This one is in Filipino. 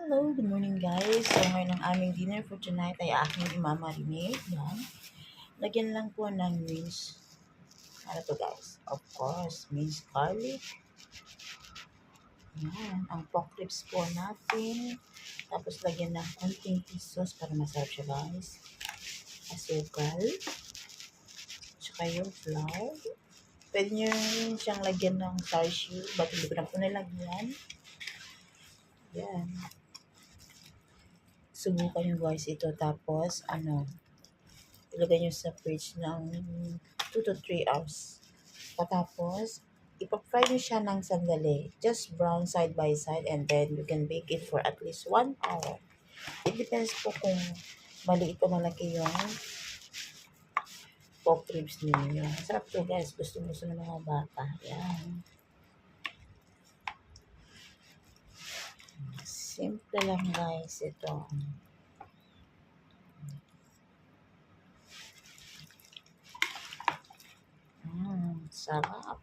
Hello, good morning guys. So ngayon ang aming dinner for tonight ay aking imamarinate. Yan. Lagyan lang po ng minced, ano to guys? Of course, minced garlic. Yan. Ang pork ribs po natin. Tapos lagyan ng konting fish sauce para masarap siya guys. Asukal. Tsaka yung flour. Pwede nyo rin siyang lagyan ng char siu. Ba't hindi ko na po nilagyan? Yan. Subukan nyo guys ito. Tapos, ilagay nyo sa fridge ng 2 to 3 hours. Patapos, ipag-fry nyo siya ng sandali. Just brown side by side and then you can bake it for at least 1 hour. It depends po kung maliit o malaki yung pork ribs ninyo. Sarap to guys. Gusto-gusto ng mga bata. Yan. Simple lang guys ito. Sarap.